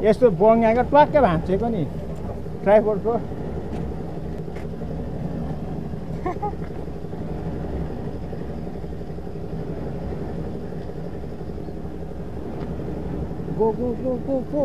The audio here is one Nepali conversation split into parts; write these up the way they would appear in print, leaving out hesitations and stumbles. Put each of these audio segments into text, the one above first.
यस्तो बङ्गाको ट्वाक्कै भाँचेको नि ट्राइपोडको go go go go go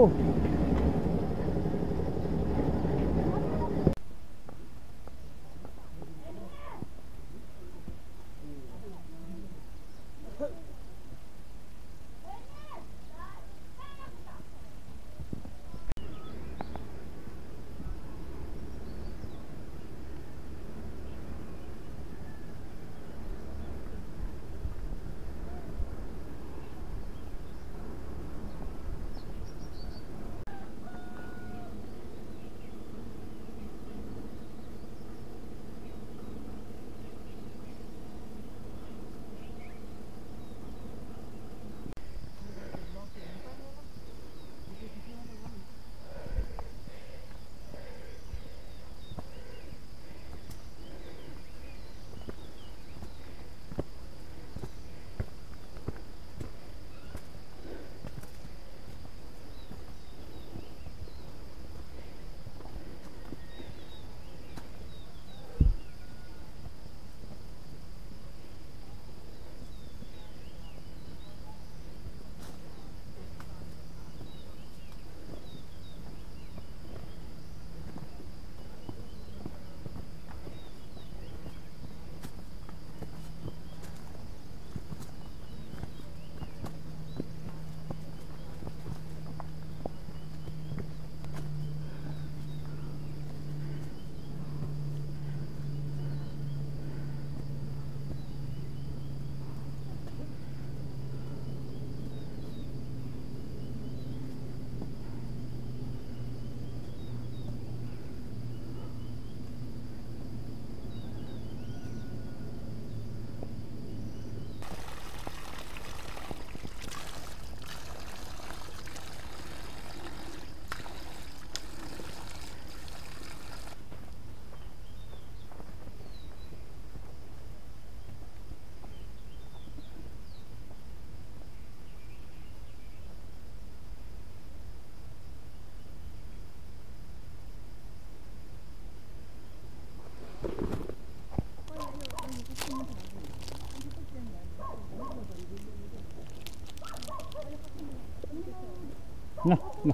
No, no.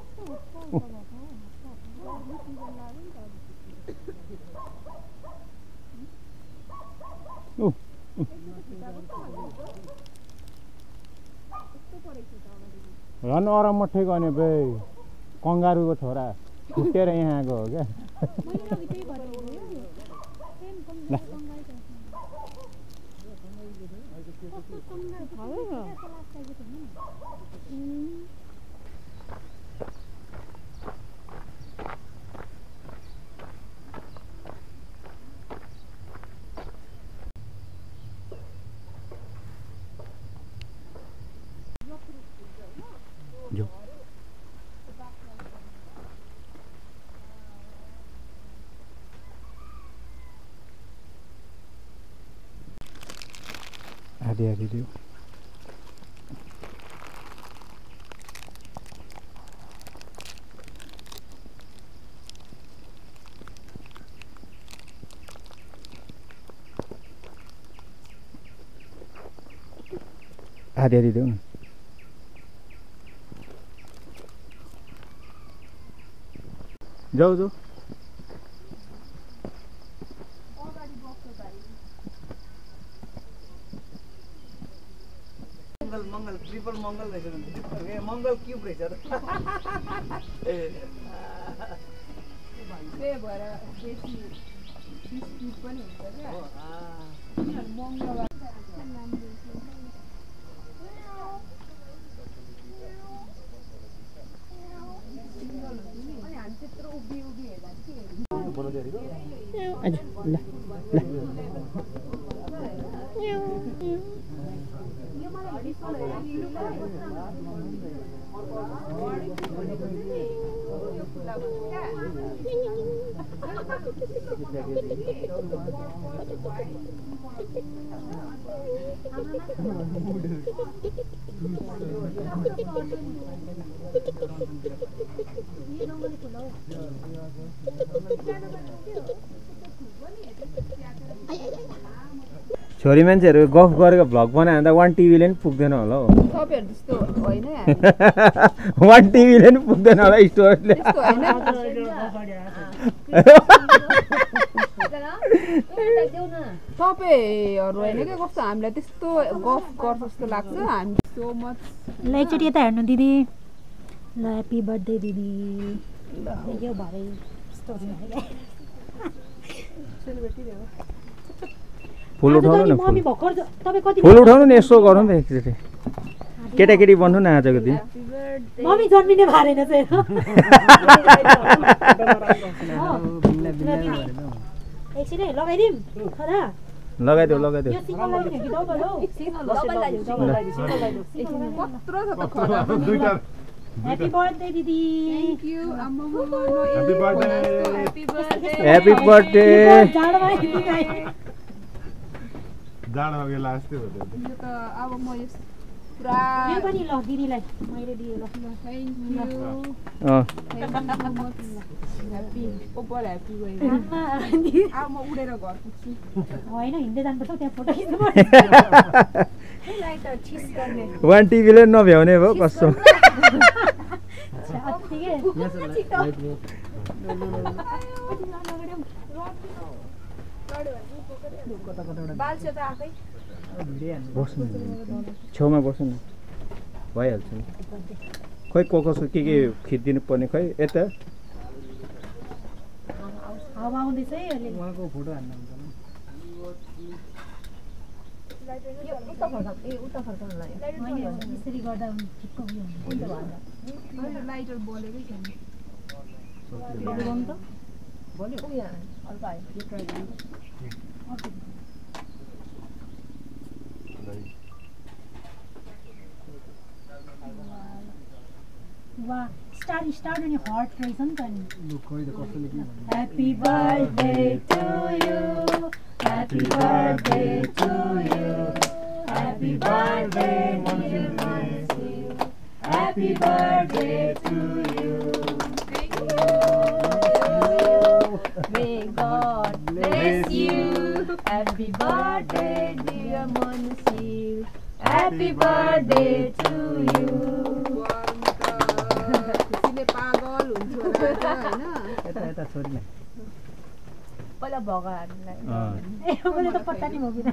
झन् अरमठै गर्ने बे कंगारुको छोरा छुटेर यहाँ आएको हो क्या जो आधी आधी दियो आधी आधी दियो न जाऊ जाऊ मंगल ट्रिपल मंगल रहेछ मंगल क्यूब रहेछ त्यही भएर बेसी स्पिड पनि हुन्छ क्या मंगल छोरी मान्छेहरू गफ गरेको भ्लग बनायो भने त 1 टिभीले नि पुग्दैन होला हौ तपाईँहरू जस्तो होइन 1 टिभीले नि पुग्दैन होला स्टोरीले त्यस्तो होइन तपाईँहरू होइन क्या कस्तो हामीलाई त्यस्तो गफ गर्छ जस्तो लाग्छ हामी सो मच ल एकचोटि यता हेर्नु दिदी ल ह्याप्पी बर्थडे दिदी यो भरे फुल उठाउनु न मम्मी भर्खर तपाईँ कति फुल उठाउनु नि यसो गरौँ न एकचोटि केटाकेटी बन्नु न आजको दिन मम्मी जन्मिने भारेन चाहिँ एकछिन है लगाइदिउँ खदा लगाइदेऊ यो सिङ्गल लगाइदिउँ कि डबल हौ कत्रो छ त खरा ह्याप्पी बर्थडे दिदी थ्याङ्क यू आम्मामा Happy birthday. Happy birthday happy birthday जाडोमा दिदी गाई जाडो बेला यस्तै हो त। यो त अब म यस पुरा यो पनि ल दिदीलाई मैले दिएँ ल थ्याङ्क यू अँ ह्याप्पी ओपर ह्याप्पी भयो आमा, अब म उडेर घर पुग्छु होइन हिँड्दै जानुपर्छ त्यहाँ फोटो खिच्नुपर्छ 1 टिभीले नभ्याउने भयो कस्तो बस्नु छेउमा बस्नु न भइहाल्छ नि खोइ कसो के खिचिदिनु पर्ने खोइ यता हावा आउँदैछ है अहिले उहाँको फोटो हान्न हुन्छ होइन, यसरी गर्दा ठिक्क उयो हुन्छ लाइटर बोलेकै छैन वाह स्टार अनि हर्ट रहेछ नि त नि खोइ त कसैले के भन्नु Happy birthday to you. Happy birthday to you. Happy birthday dear Matthew. Happy birthday to you. May God bless you. Happy birthday dear Mansil. Happy birthday to you. खुसीले पागल हुन्छ होइन यता यता छोरी नै पहिला भगवानलाई ए मैले त पत्ता नि भगिन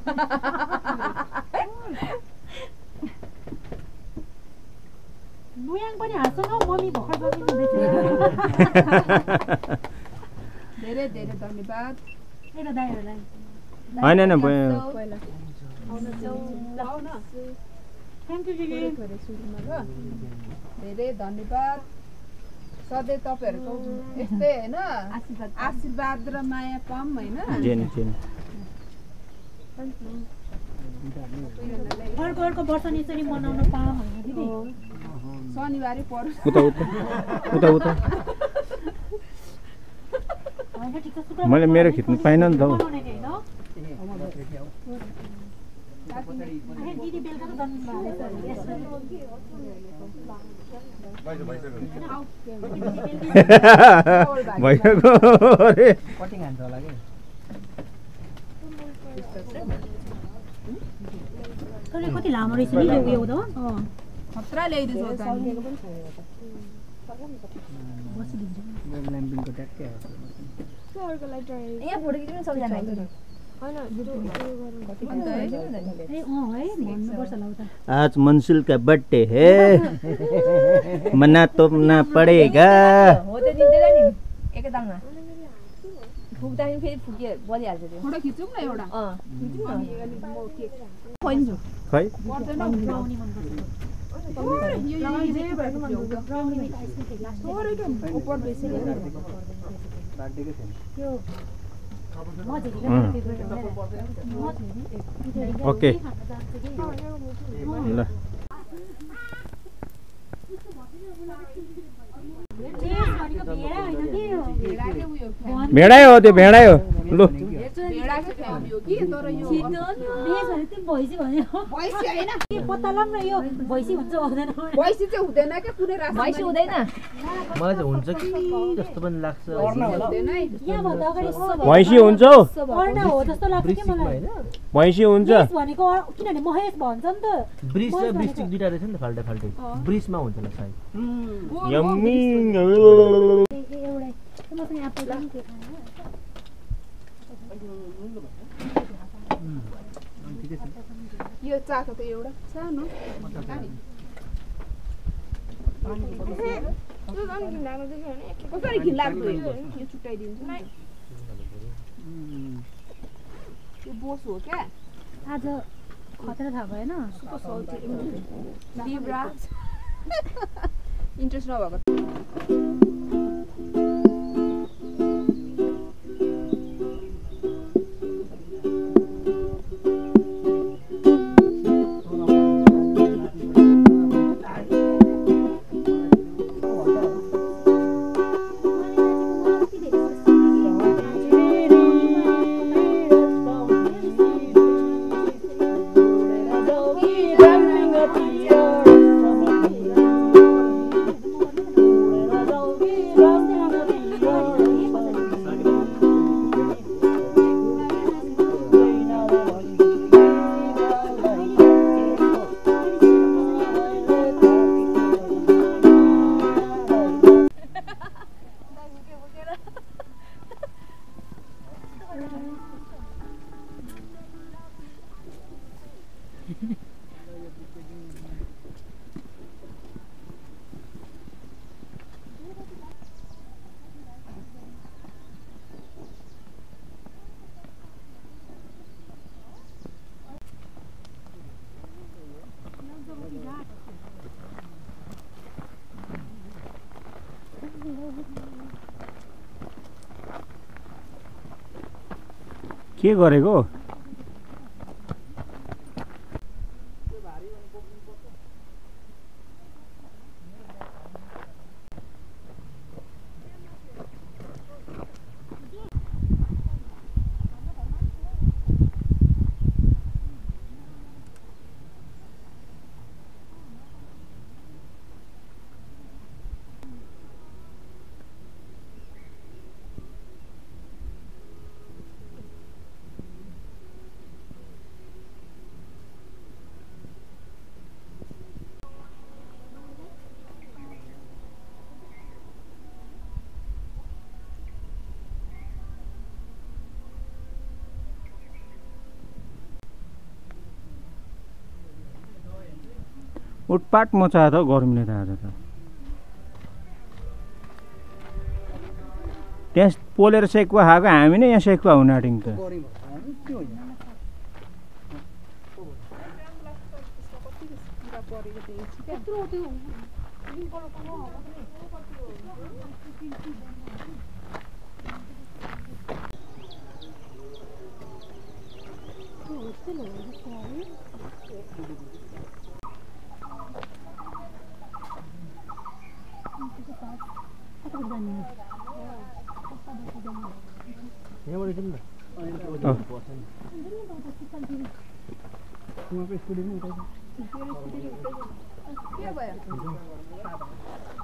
नुयाङ पनि हाँस्छ न मम्मी भर्खर जन्मिनु हुँदैछ धेरै धेरै धन्यवाद ए ल दाइहरूलाई होइन होइन पहिला आउ न थ्याङ्क यू दिदी थोरै सुरुमा ल धेरै धन्यवाद सधैँ तपाईँहरूको यस्तै होइन आशीर्वाद र माया पाऊँ होइन जेनी अर्को वर्ष नि यसरी मनाउन पाऊँ होइन दिदी शनिबारै परोस् उता होइन ठिक छ शुक्र मैले मेरो खिच्नु पाइनँ नि त हौ मनाउने नि होइन दिदी बेलुका त जन्मिनु भइसक्यो अरे कटिङ हान्छ होला कि तैँले कति लामो रहेछ नि यो उयो त खतरा ल्याइदिन्छ ल्याम्पिङको ट्याक्कै यहाँ फोटो खिच्नु सबजना ए अँ है भन्नुपर्छ होला उता आज मंसूल का बर्थडे है मना तो ना पड़ेगा हो त्यो दिँदैन नि एकैतालमा फुक्दाखेरि फेरि फुकियो बलिहाल्छ त्यो फोटो खिचौँ न एउटा अँ खोइन्छु खै पर्दैन ब्राउनी मनपर्छ brownie with ice cream cake last ओपर बेसी बार्डेकै छैन त्यो ओके ल भेडाइ हो त्यो भेडाइ हो लु भेडा लाग्यो फ्यामिली हो कि तर यो बेस भने तिमी भैँसी भन्यो भैँसी होइन के पत्ता लाउँ न यो भैँसी हुन्छ हुँदैन भैँसी चाहिँ हुँदैन क्या कुनै राशि भैँसी हुँदैन मलाई चाहिँ हुन्छ कि जस्तो पनि लाग्छ हुँदैन है यहाँभन्दा अगाडि भैँसी हुन्छ हौ अर्ना हो जस्तो लाग्छ कि मलाई भैँसी हुन्छ बेस भनेको किनभने महेश भन्छ नि त ब्रिज र ब्रिस्टिक दुईटा रहेछ नि त फाल्टै फाल्टै ब्रिजमा हुन्छ होला सायद यम्मी एउटै मसँग यहाँ पहिला के खाने यो चाको त एउटा सानो कसरी घिनलाग्दो यो छुट्याइदिन्छु यो बोस हो क्या आज खतरा थाहा भएन इन्ट्रेस्ट नभएको के गरेको उटपाट मचायो त गर्मीले त आज त त्यहाँ पोलेर सेकुवा खाएको हामी नै यहाँ सेकुवा हुन आँट्यौँ त यहाँबाट जाउँ न के भयो